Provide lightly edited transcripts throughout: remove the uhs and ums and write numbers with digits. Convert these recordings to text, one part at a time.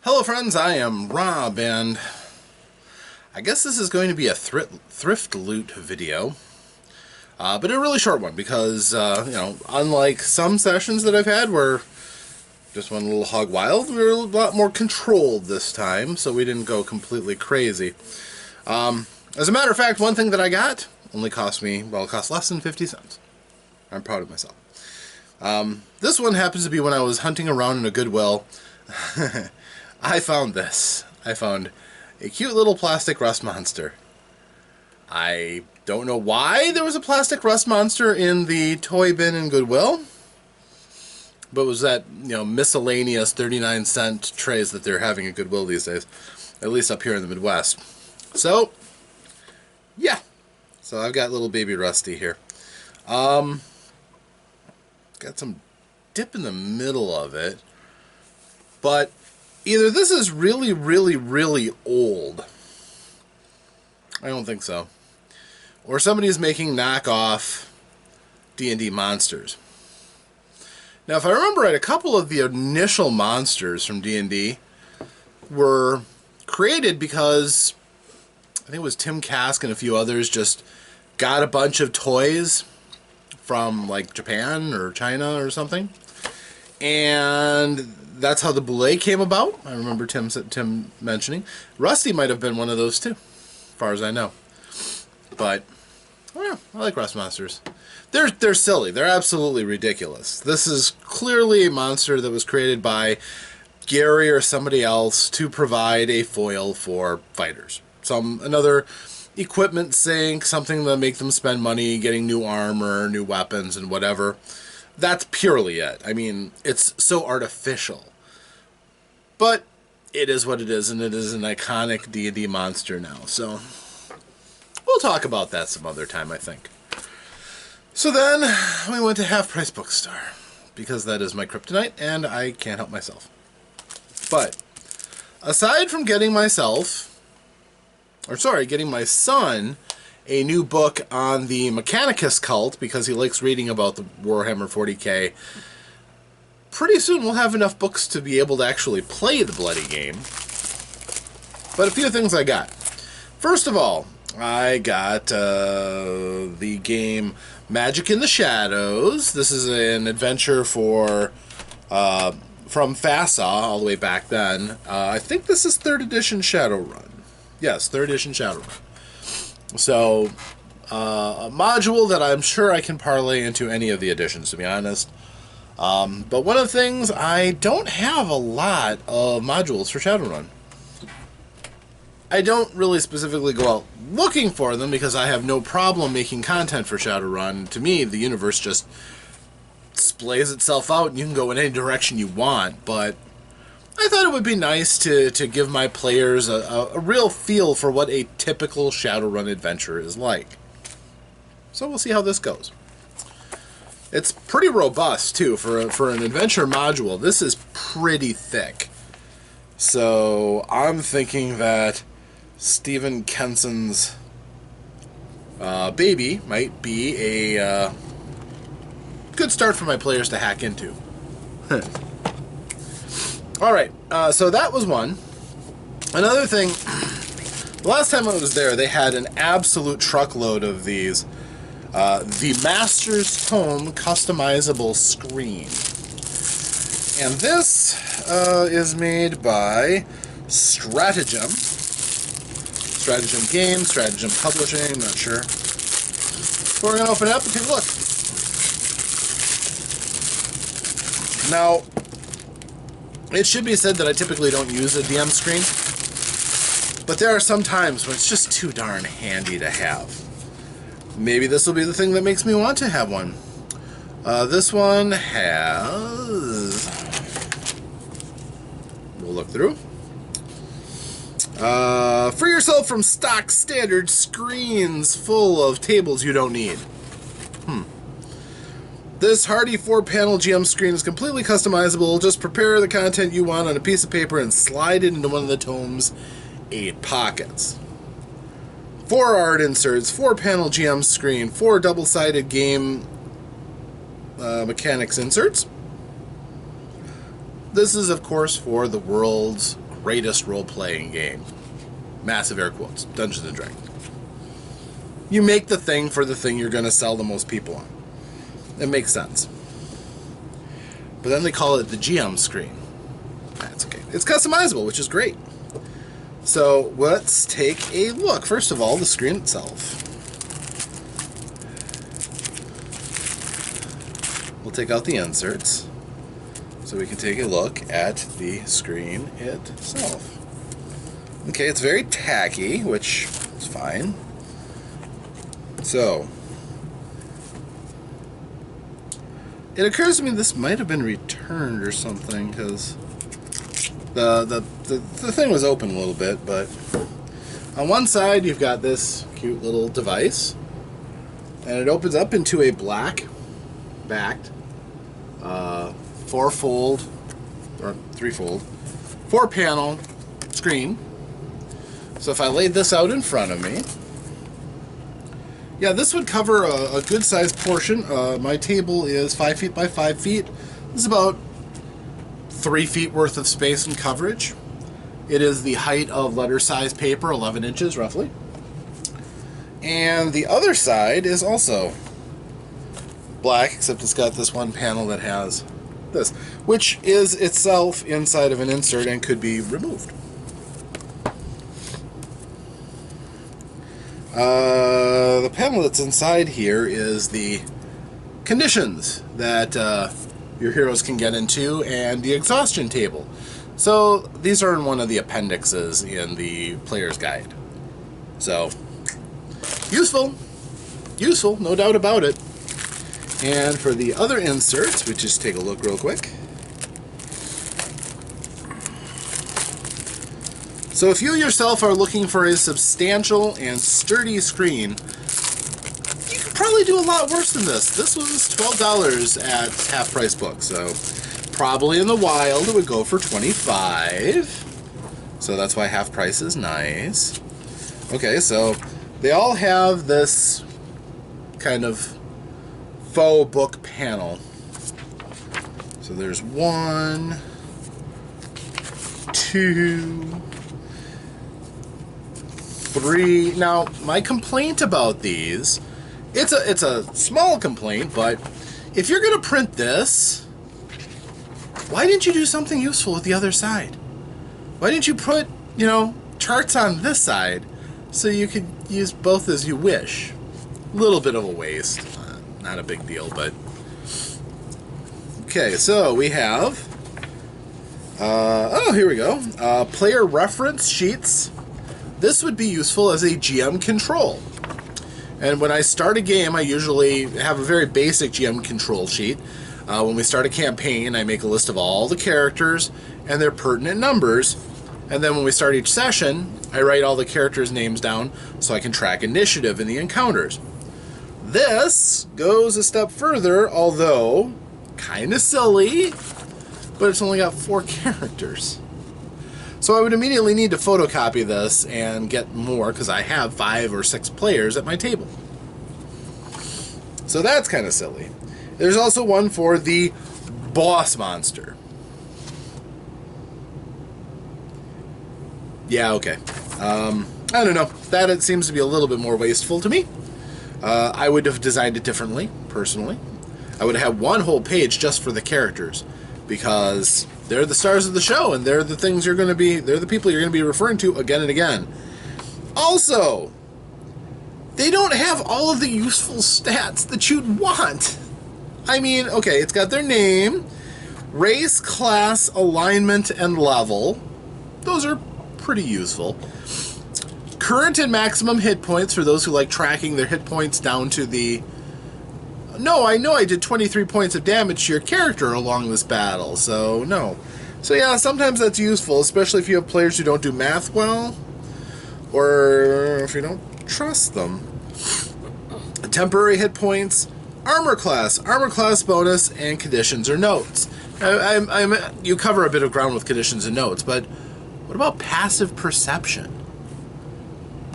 Hello friends, I am Rob, and I guess this is going to be a thrift loot video, but a really short one because, unlike some sessions that I've had where just went a little hog wild, we were a lot more controlled this time, so we didn't go completely crazy. As a matter of fact, one thing that I got only cost me, well, it cost less than 50 cents. I'm proud of myself. This one happens to be when I was hunting around in a GoodWill. I found this. I found a cute little plastic rust monster. I don't know why there was a plastic rust monster in the toy bin in GoodWill, but it was that, miscellaneous 39-cent trays that they're having at GoodWill these days, at least up here in the Midwest. So, yeah. So I've got little baby Rusty here. Got some dip in the middle of it, but either this is really, really, really old. I don't think so. Or somebody's making knockoff D&D monsters. Now, if I remember right, a couple of the initial monsters from D&D were created because I think it was Tim Kask and a few others just got a bunch of toys from like Japan or China or something. And that's how the Boulet came about. I remember Tim mentioning. Rusty might have been one of those too, as far as I know. But, I like rust monsters. They're silly. They're absolutely ridiculous. This is clearly a monster that was created by Gary or somebody else to provide a foil for fighters. Another equipment sink, something to make them spend money getting new armor, new weapons, and whatever. That's purely it. I mean, it's so artificial. But it is what it is, and it is an iconic D&D monster now. So we'll talk about that some other time, I think. So then we went to Half Price Bookstore, because that is my kryptonite, and I can't help myself. But aside from getting my son a new book on the Mechanicus cult, because he likes reading about the Warhammer 40k, pretty soon we'll have enough books to be able to actually play the bloody game. But a few things I got. First of all, I got the game Magic in the Shadows. This is an adventure from FASA all the way back then. I think this is 3rd edition Shadowrun. Yes, 3rd edition Shadowrun. So, a module that I'm sure I can parlay into any of the editions, to be honest. But one of the things, I don't have a lot of modules for Shadowrun. I don't really specifically go out looking for them because I have no problem making content for Shadowrun. To me, the universe just splays itself out and you can go in any direction you want, but I thought it would be nice to give my players a real feel for what a typical Shadowrun adventure is like. So we'll see how this goes. It's pretty robust, too, for an adventure module. This is pretty thick. So I'm thinking that Stephen Kenson's baby might be a good start for my players to hack into. Alright, so that was one. Another thing, the last time I was there, they had an absolute truckload of these. The Master's Tome customizable screen. And this is made by Stratagem. Stratagem Games, Stratagem Publishing, I'm not sure. So we're going to open it up and take a look. Now, it should be said that I typically don't use a DM screen, but there are some times when it's just too darn handy to have. Maybe this will be the thing that makes me want to have one. This one has... We'll look through. Free yourself from stock standard screens full of tables you don't need. This hardy 4-panel GM screen is completely customizable. Just prepare the content you want on a piece of paper and slide it into one of the tome's 8 pockets. 4 art inserts, 4-panel GM screen, 4 double-sided game mechanics inserts. This is, of course, for the world's greatest role-playing game. Massive air quotes. Dungeons and Dragons. You make the thing for the thing you're going to sell the most people on. It makes sense. But then they call it the GM screen. That's okay. It's customizable, which is great. So let's take a look. First of all, the screen itself. We'll take out the inserts so we can take a look at the screen itself. Okay, it's very tacky, which is fine. So, it occurs to me this might have been returned or something, because the thing was open a little bit, but on one side you've got this cute little device, and it opens up into a black backed 4-fold or 3-fold 4-panel screen. So if I laid this out in front of me, yeah, this would cover a good sized portion. My table is 5 feet by 5 feet. This is about 3 feet worth of space and coverage. It is the height of letter size paper, 11 inches roughly. And the other side is also black, except it's got this one panel that has this, which is itself inside of an insert and could be removed. The panel that's inside here is the conditions that your heroes can get into and the exhaustion table. So these are in one of the appendixes in the player's guide. So useful, no doubt about it. And for the other inserts, we just take a look real quick. So if you yourself are looking for a substantial and sturdy screen, you could probably do a lot worse than this. This was $12 at half-price book, so probably in the wild it would go for $25. So that's why half price is nice. Okay, so they all have this kind of faux book panel. So there's 1, 2, 3. Now, my complaint about these, it's a small complaint, but if you're going to print this, why didn't you do something useful with the other side? Why didn't you put, charts on this side so you could use both as you wish? A little bit of a waste. Not a big deal, but... Okay, so we have... here we go. Player reference sheets. This would be useful as a GM control. And when I start a game, I usually have a very basic GM control sheet. When we start a campaign, I make a list of all the characters and their pertinent numbers. And then when we start each session, I write all the characters' names down so I can track initiative in the encounters. This goes a step further, although kind of silly, but it's only got 4 characters. So I would immediately need to photocopy this and get more, because I have 5 or 6 players at my table. So that's kind of silly. There's also one for the boss monster. Yeah, okay. I don't know. That it seems to be a little bit more wasteful to me. I would have designed it differently, personally. I would have had one whole page just for the characters, because they're the stars of the show, and they're the things they're the people you're going to be referring to again and again. Also, they don't have all of the useful stats that you'd want. I mean, okay, it's got their name, race, class, alignment, and level. Those are pretty useful. Current and maximum hit points for those who like tracking their hit points down to the... No, I know I did 23 points of damage to your character along this battle, so no. So yeah, sometimes that's useful, especially if you have players who don't do math well, or if you don't trust them. Temporary hit points, armor class bonus, and conditions or notes. You cover a bit of ground with conditions and notes, but what about passive perception?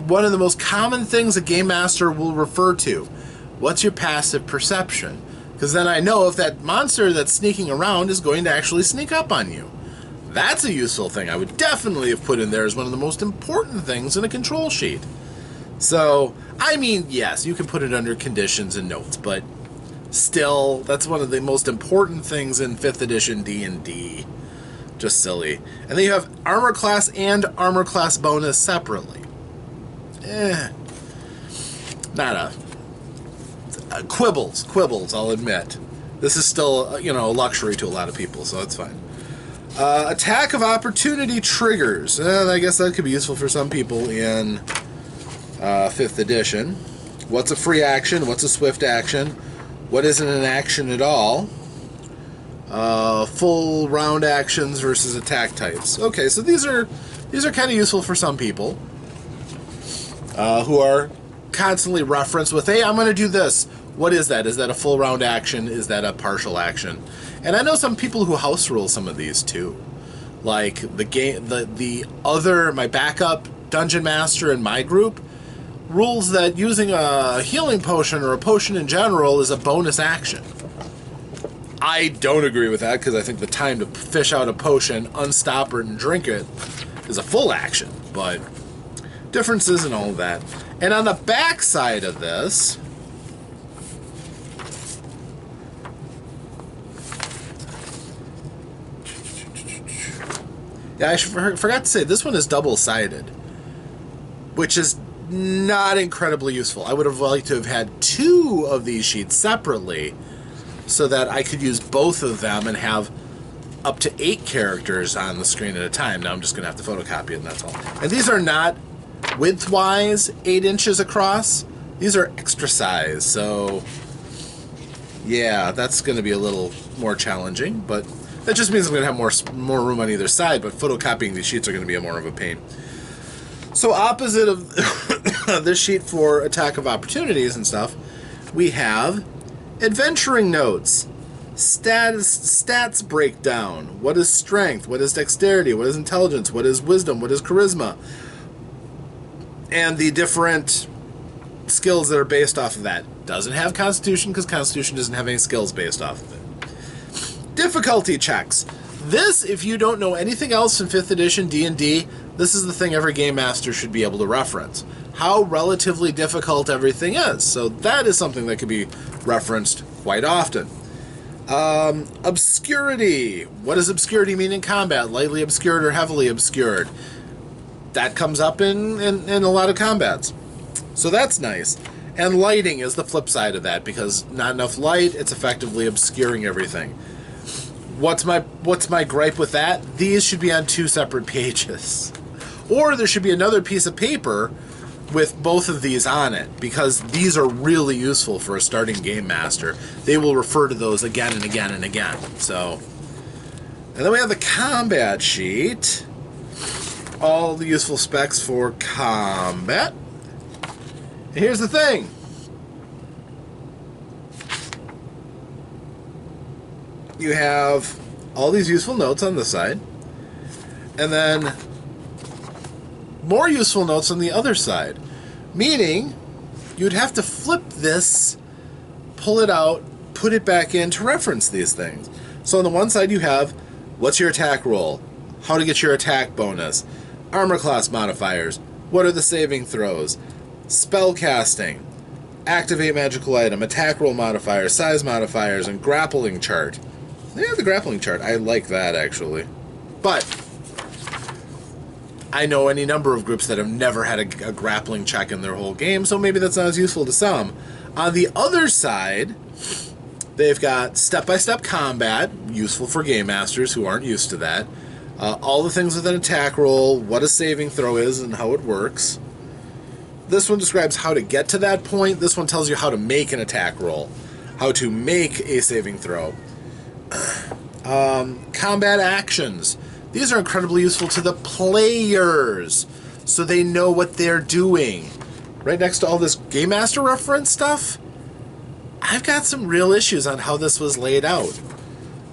One of the most common things a game master will refer to. What's your passive perception? Because then I know if that monster that's sneaking around is going to actually sneak up on you. That's a useful thing. I would definitely have put in there as one of the most important things in a control sheet. So, I mean, yes, you can put it under conditions and notes, but still, that's one of the most important things in 5th edition D&D. Just silly. And then you have armor class and armor class bonus separately. Not quibbles, I'll admit. This is still, a luxury to a lot of people, so it's fine. Attack of opportunity triggers. I guess that could be useful for some people in 5th edition. What's a free action? What's a swift action? What isn't an action at all? Full round actions versus attack types. Okay, so these are kind of useful for some people who are constantly referenced with, hey, I'm going to do this. What is that? Is that a full round action? Is that a partial action? And I know some people who house rule some of these too. Like my backup dungeon master in my group rules that using a healing potion or a potion in general is a bonus action. I don't agree with that because I think the time to fish out a potion, unstop it, and drink it is a full action. But differences and all of that. And on the back side of this, yeah, I forgot to say, this one is double-sided, which is not incredibly useful. I would have liked to have had 2 of these sheets separately so that I could use both of them and have up to 8 characters on the screen at a time. Now I'm just going to have to photocopy it, and that's all. And these are not width-wise 8 inches across. These are extra size, so yeah, that's going to be a little more challenging, but that just means I'm going to have more room on either side, but photocopying these sheets are going to be more of a pain. So opposite of this sheet for attack of opportunities and stuff, we have adventuring notes, stats breakdown. What is strength? What is dexterity? What is intelligence? What is wisdom? What is charisma? And the different skills that are based off of that. Doesn't have constitution because constitution doesn't have any skills based off of it. Difficulty checks. This, if you don't know anything else in 5th edition D&D, this is the thing every game master should be able to reference. How relatively difficult everything is. So that is something that could be referenced quite often. Obscurity. What does obscurity mean in combat? Lightly obscured or heavily obscured? That comes up in a lot of combats. So that's nice. And lighting is the flip side of that, because not enough light, it's effectively obscuring everything. What's my gripe with that? These should be on 2 separate pages. Or there should be another piece of paper with both of these on it, because these are really useful for a starting game master. They will refer to those again and again and again. So, and then we have the combat sheet. All the useful specs for combat. And here's the thing. You have all these useful notes on this side, and then more useful notes on the other side. Meaning, you'd have to flip this, pull it out, put it back in to reference these things. So on the one side you have, what's your attack roll? How to get your attack bonus? Armor class modifiers. What are the saving throws? Spell casting. Activate magical item. Attack roll modifiers. Size modifiers. And grappling chart. Yeah, the grappling chart. I like that, actually. But I know any number of groups that have never had a grappling check in their whole game, so maybe that's not as useful to some. On the other side, they've got step-by-step combat, useful for game masters who aren't used to that. All the things with an attack roll, what a saving throw is and how it works. This one describes how to get to that point. This one tells you how to make an attack roll, how to make a saving throw. Combat actions. These are incredibly useful to the players, so they know what they're doing. Right next to all this Game Master reference stuff, I've got some real issues on how this was laid out.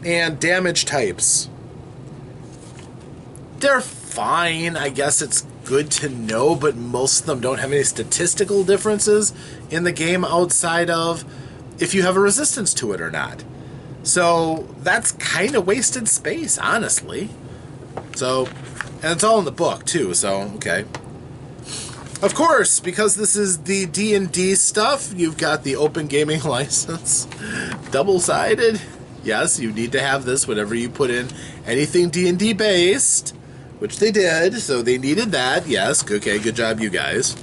And damage types. They're fine. I guess it's good to know, but most of them don't have any statistical differences in the game outside of if you have a resistance to it or not. So that's kind of wasted space, honestly. So, and it's all in the book too, so, okay. Of course, because this is the D&D stuff, you've got the open gaming license. Double-sided. Yes, you need to have this whenever you put in anything D&D based, which they did, so they needed that. Yes, okay, good job, you guys.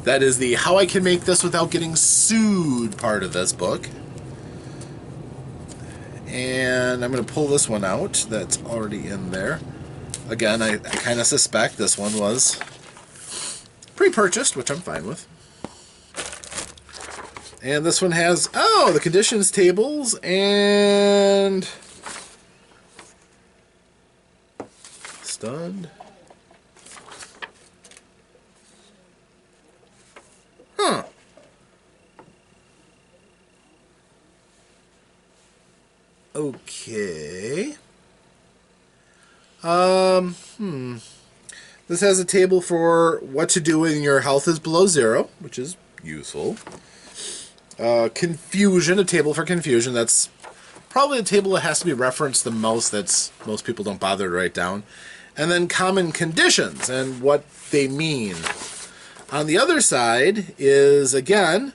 That is the how I can make this without getting sued part of this book. And I'm going to pull this one out that's already in there. Again, I kind of suspect this one was pre-purchased, which I'm fine with. And this one has, oh, the conditions tables and stunned. Huh. Okay. This has a table for what to do when your health is below 0, which is useful. Confusion, a table for confusion. That's probably a table that has to be referenced the most. That's most people don't bother to write down. And then common conditions and what they mean. On the other side is, again,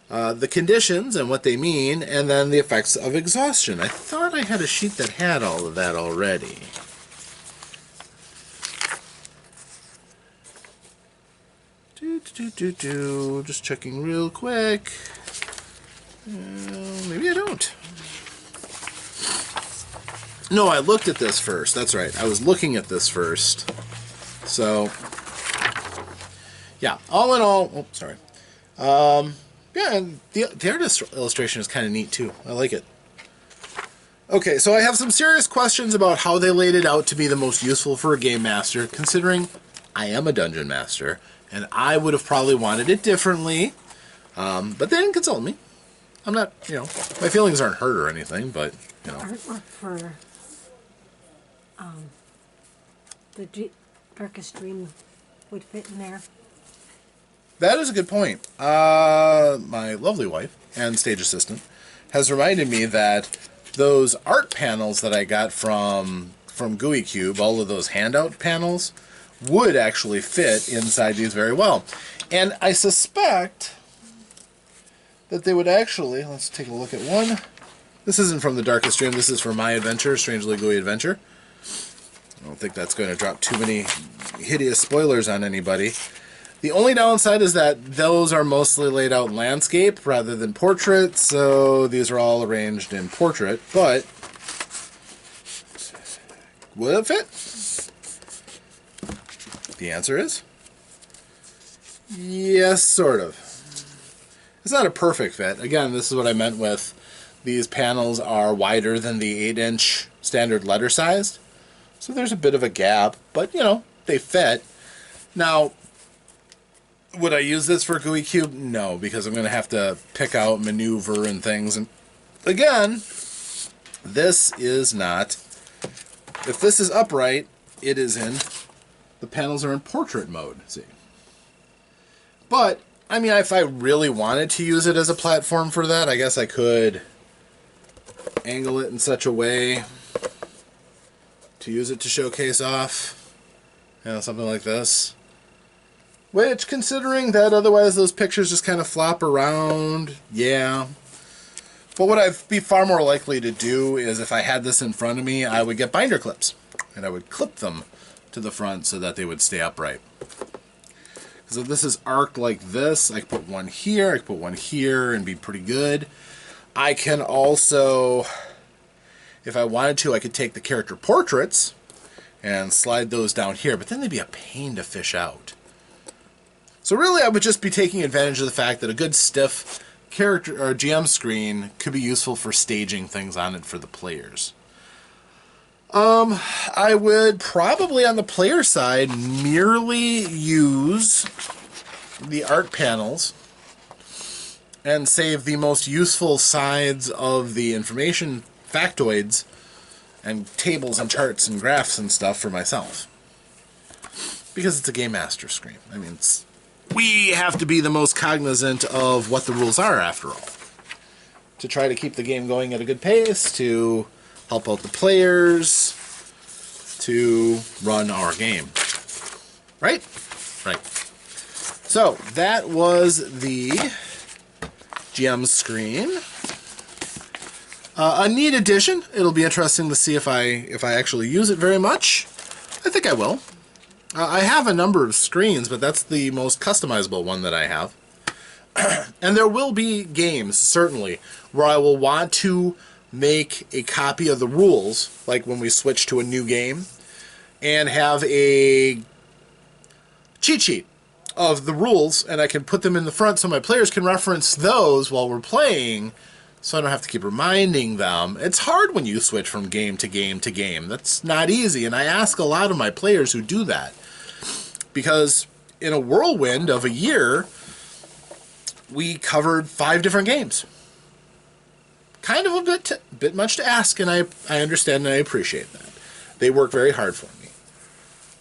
the conditions and what they mean, and then the effects of exhaustion. I thought I had a sheet that had all of that already. Just checking real quick. Maybe I don't. No, I looked at this first. That's right. I was looking at this first. So, yeah. All in all, oh, sorry. Yeah, and the artist illustration is kind of neat too. I like it. Okay, so I have some serious questions about how they laid it out to be the most useful for a game master, considering I am a dungeon master, and I would have probably wanted it differently, but they didn't consult me. I'm not, you know, my feelings aren't hurt or anything, but, you know. Artwork for the Darkest Dream would fit in there. That is a good point. My lovely wife and stage assistant has reminded me that those art panels that I got from GUI Cube, all of those handout panels, would actually fit inside these very well. And I suspect that they would actually, let's take a look at one. This isn't from the Darkest Dream, this is from My Adventure, Strangely GUI Adventure. I don't think that's going to drop too many hideous spoilers on anybody. The only downside is that those are mostly laid out in landscape rather than portrait, so these are all arranged in portrait, but will it fit? The answer is yes, sort of. It's not a perfect fit. Again, this is what I meant with these panels are wider than the 8-inch standard letter sized, so there's a bit of a gap, but, you know, they fit. Now, would I use this for GUI Cube? No, because I'm going to have to pick out, maneuver, and things. And again, this is not. If this is upright, it is in. The panels are in portrait mode. See, but I mean, if I really wanted to use it as a platform for that, I guess I could angle it in such a way to use it to showcase off. You know, something like this. Which, considering that otherwise those pictures just kind of flop around, yeah. But what I'd be far more likely to do is if I had this in front of me, I would get binder clips. And I would clip them to the front so that they would stay upright. Because if this is arced like this, I could put one here, I could put one here, and be pretty good. I can also, if I wanted to, I could take the character portraits and slide those down here, but then they'd be a pain to fish out. So really, I would just be taking advantage of the fact that a good stiff character or GM screen could be useful for staging things on it for the players. I would probably, on the player side, merely use the art panels and save the most useful sides of the information factoids and tables and charts and graphs and stuff for myself. Because it's a Game Master screen. I mean, we have to be the most cognizant of what the rules are, after all. To try to keep the game going at a good pace, to help out the players. to run our game. Right? Right. So, that was the GM screen. A neat addition. It'll be interesting to see if I actually use it very much. I think I will. I have a number of screens, but that's the most customizable one that I have. And there will be games, certainly, where I will want to make a copy of the rules, like when we switch to a new game, and have a cheat sheet of the rules, and I can put them in the front so my players can reference those while we're playing, so I don't have to keep reminding them. It's hard when you switch from game to game to game. That's not easy, and I ask a lot of my players who do that. Because in a whirlwind of a year, we covered 5 different games. Kind of a bit much to ask, and I understand and I appreciate that. They work very hard for me.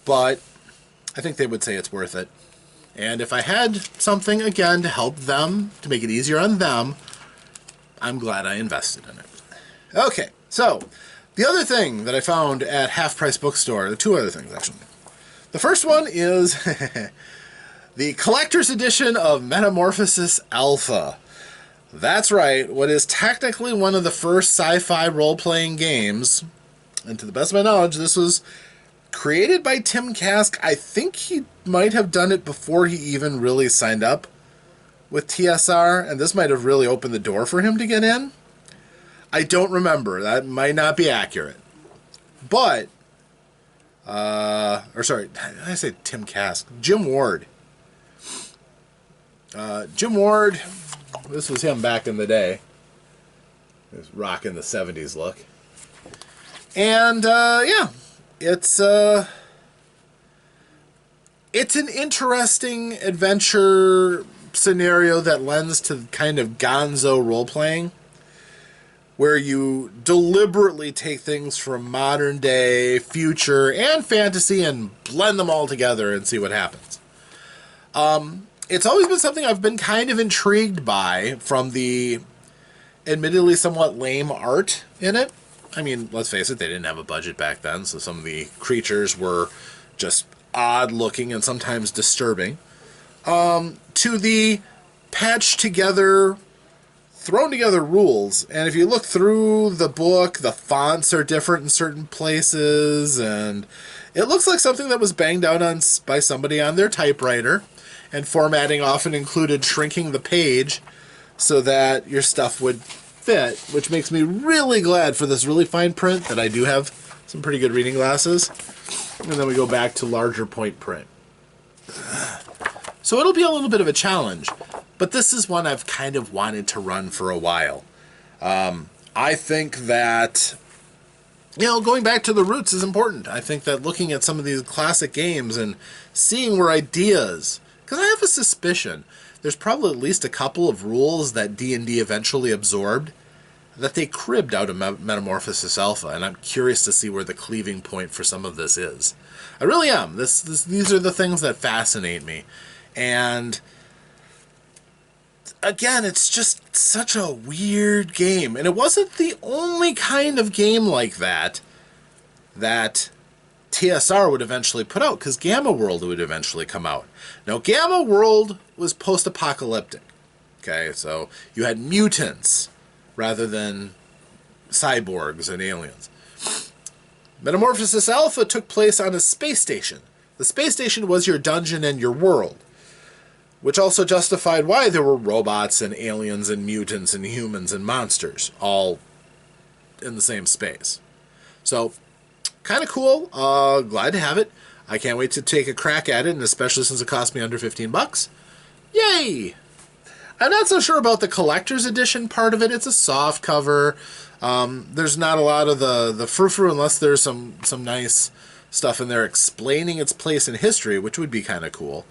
But I think they would say it's worth it. And if I had something, again, to help them, to make it easier on them, I'm glad I invested in it. Okay, so the other thing that I found at Half Price Bookstore, the 2 other things, actually. The first one is the collector's edition of Metamorphosis Alpha. That's right, what is technically one of the first sci-fi role-playing games, and to the best of my knowledge, this was created by Tim Kask. I think he might have done it before he even really signed up with TSR, and this might have really opened the door for him to get in. I don't remember. That might not be accurate. But, or sorry, I say Tim Kask. Jim Ward. Jim Ward, this was him back in the day. He was rocking the 70s look. And, yeah, it's an interesting adventure scenario that lends to kind of gonzo role-playing, where you deliberately take things from modern day, future, and fantasy and blend them all together and see what happens. It's always been something I've been kind of intrigued by from the admittedly somewhat lame art in it. I mean, let's face it, they didn't have a budget back then, so some of the creatures were just odd-looking and sometimes disturbing. To the patched together, thrown together rules. And if you look through the book, the fonts are different in certain places, and it looks like something that was banged out on by somebody on their typewriter, and formatting often included shrinking the page so that your stuff would fit, which makes me really glad for this really fine print that I do have some pretty good reading glasses. And then we go back to larger point print. So it'll be a little bit of a challenge, but this is one I've kind of wanted to run for a while. I think that, going back to the roots is important. I think that looking at some of these classic games and seeing where ideas, because I have a suspicion there's probably at least a couple of rules that D&D eventually absorbed that they cribbed out of Metamorphosis Alpha, and I'm curious to see where the cleaving point for some of this is. I really am. These are the things that fascinate me. And again, it's just such a weird game. And it wasn't the only kind of game like that TSR would eventually put out, because Gamma World would eventually come out. Now, Gamma World was post-apocalyptic. Okay, so you had mutants rather than cyborgs and aliens. Metamorphosis Alpha took place on a space station. The space station was your dungeon and your world, which also justified why there were robots and aliens and mutants and humans and monsters all in the same space. So, kind of cool. Glad to have it. I can't wait to take a crack at it, and especially since it cost me under $15. Yay! I'm not so sure about the collector's edition part of it. It's a soft cover. There's not a lot of the frou-frou unless there's some nice stuff in there explaining its place in history, which would be kind of cool.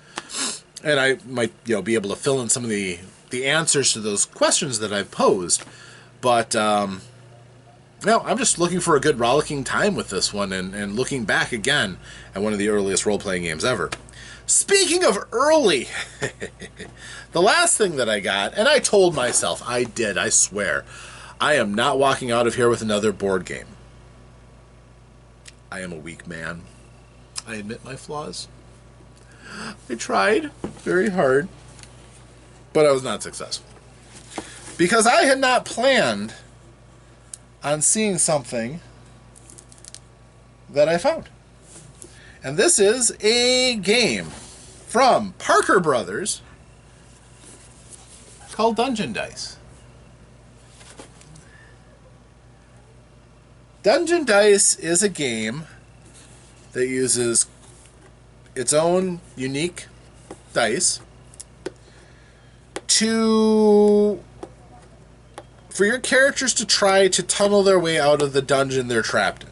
And I might be able to fill in some of the answers to those questions that I've posed. But I'm just looking for a good rollicking time with this one, and looking back again at one of the earliest role-playing games ever. Speaking of early, the last thing that I got, and I told myself, I swear, I am not walking out of here with another board game. I am a weak man. I admit my flaws. I tried very hard, but I was not successful. Because I had not planned on seeing something that I found. And this is a game from Parker Brothers called Dungeon Dice. Dungeon Dice is a game that uses its own unique dice for your characters to try to tunnel their way out of the dungeon they're trapped in.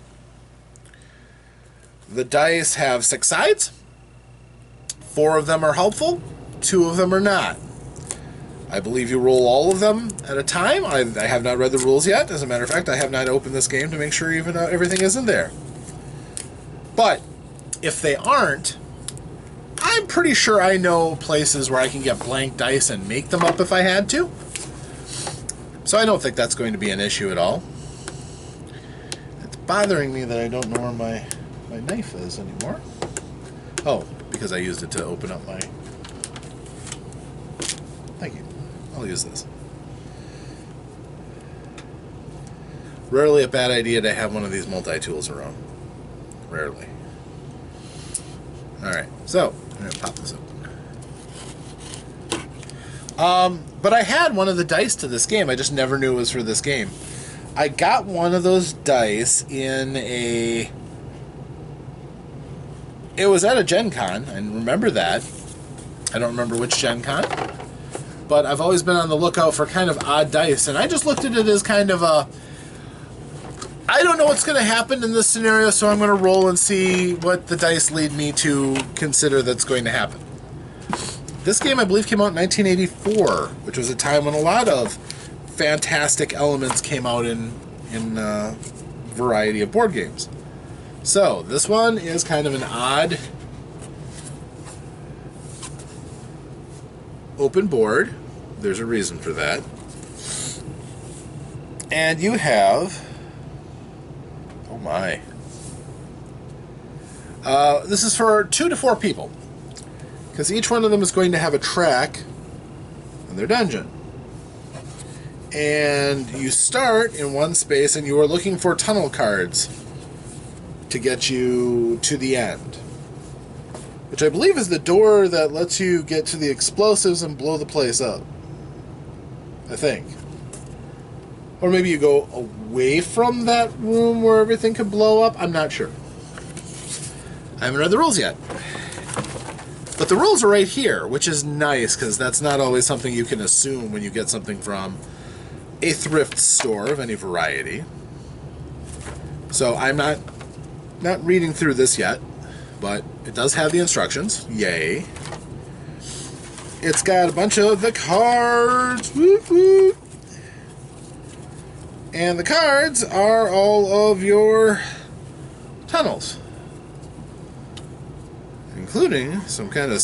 The dice have 6 sides. 4 of them are helpful, 2 of them are not. I believe you roll all of them at a time. I have not read the rules yet. As a matter of fact, I have not opened this game to make sure even everything isn't there. But if they aren't, I'm pretty sure I know places where I can get blank dice and make them up if I had to. So I don't think that's going to be an issue at all. It's bothering me that I don't know where my knife is anymore. Oh, because I used it to open up my... Thank you. I'll use this. Rarely a bad idea to have one of these multi-tools around. Rarely. Alright, so I'm going to pop this open. But I had one of the dice to this game. I just never knew it was for this game. I got one of those dice in a... It was at a Gen Con, I remember that. I don't remember which Gen Con. But I've always been on the lookout for kind of odd dice, and I just looked at it as kind of a... I don't know what's going to happen in this scenario, so I'm going to roll and see what the dice lead me to consider that's going to happen. This game, I believe, came out in 1984, which was a time when a lot of fantastic elements came out in a variety of board games. So, this one is kind of an odd open board. There's a reason for that. And you have... Oh my. This is for 2 to 4 people. Because each one of them is going to have a track in their dungeon. And you start in one space and you are looking for tunnel cards to get you to the end. Which I believe is the door that lets you get to the explosives and blow the place up. I think. Or maybe you go away from that room where everything could blow up. I'm not sure. I haven't read the rules yet. But the rules are right here, which is nice, because that's not always something you can assume when you get something from a thrift store of any variety. So I'm not reading through this yet, but it does have the instructions. Yay. It's got a bunch of the cards. Woo-hoo. And the cards are all of your tunnels, including some kind of...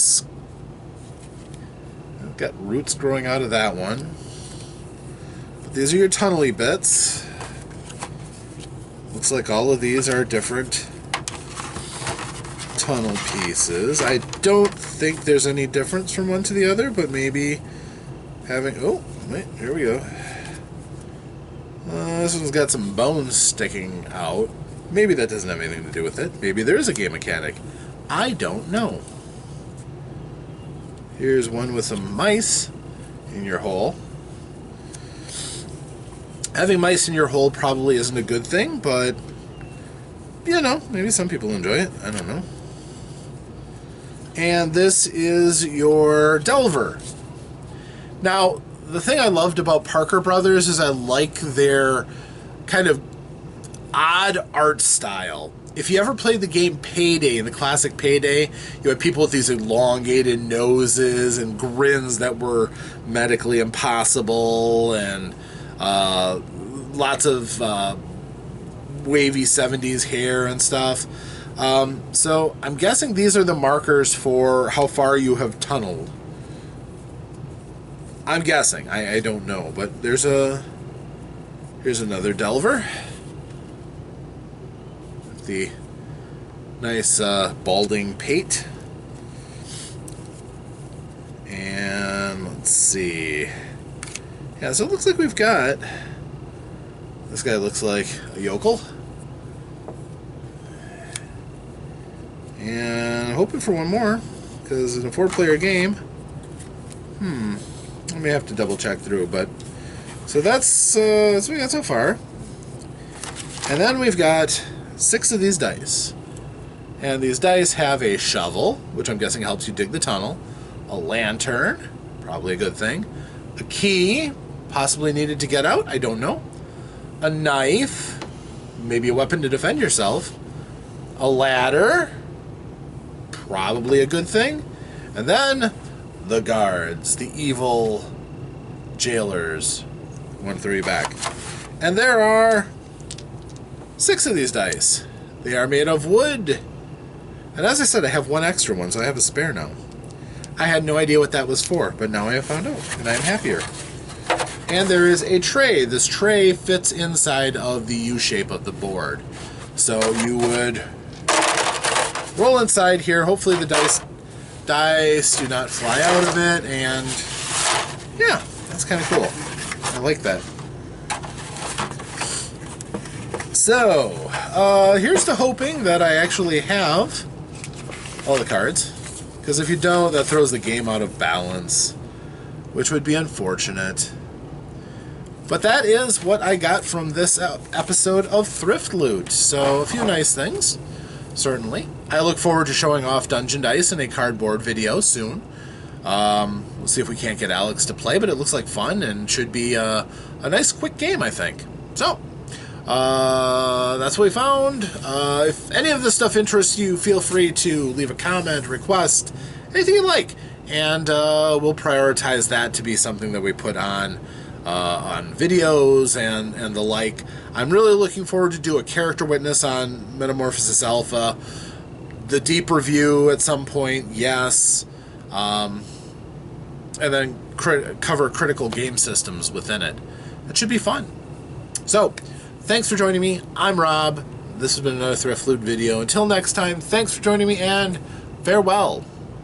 I've got roots growing out of that one. But these are your tunnely bits. Looks like all of these are different tunnel pieces. I don't think there's any difference from one to the other, but maybe having... Oh, wait, here we go. This one's got some bones sticking out. Maybe that doesn't have anything to do with it. Maybe there is a game mechanic. I don't know. Here's one with some mice in your hole. Having mice in your hole probably isn't a good thing, but, you know, maybe some people enjoy it. I don't know. And this is your Delver. Now, the thing I loved about Parker Brothers is I like their kind of odd art style. If you ever played the game Payday, the classic Payday, you had people with these elongated noses and grins that were medically impossible, and lots of wavy 70s hair and stuff. So I'm guessing these are the markers for how far you have tunneled. I'm guessing. I don't know, but here's another Delver. The Nice balding pate. And let's see. Yeah, so it looks like we've got... This guy looks like a yokel. And I'm hoping for one more, because in a 4-player game... I may have to double check through, but... So that's what we got so far. And then we've got 6 of these dice. And these dice have a shovel, which I'm guessing helps you dig the tunnel. A lantern, probably a good thing. A key, possibly needed to get out, I don't know. A knife, maybe a weapon to defend yourself. A ladder, probably a good thing. And then the guards, the evil jailers. One throw you back. And there are 6 of these dice. They are made of wood. And as I said, I have one extra one, so I have a spare now. I had no idea what that was for, but now I have found out, and I'm happier. And there is a tray. This tray fits inside of the U shape of the board. So you would roll inside here. Hopefully the dice do not fly out of it, and yeah, that's kind of cool. I like that. So, here's to hoping that I actually have all the cards. Because if you don't, that throws the game out of balance, which would be unfortunate. But that is what I got from this episode of Thrift Loot. So, a few nice things, certainly. I look forward to showing off Dungeon Dice in a cardboard video soon. We'll see if we can't get Alex to play, but it looks like fun and should be a nice, quick game, I think. So, that's what we found. If any of this stuff interests you, feel free to leave a comment, request, anything you like, and we'll prioritize that to be something that we put on videos and the like. I'm really looking forward to do a character witness on Metamorphosis Alpha, the deep review at some point, yes, and then cover critical game systems within it. It should be fun. So, thanks for joining me. I'm Rob. This has been another Thrift Loot video. Until next time, thanks for joining me, and farewell.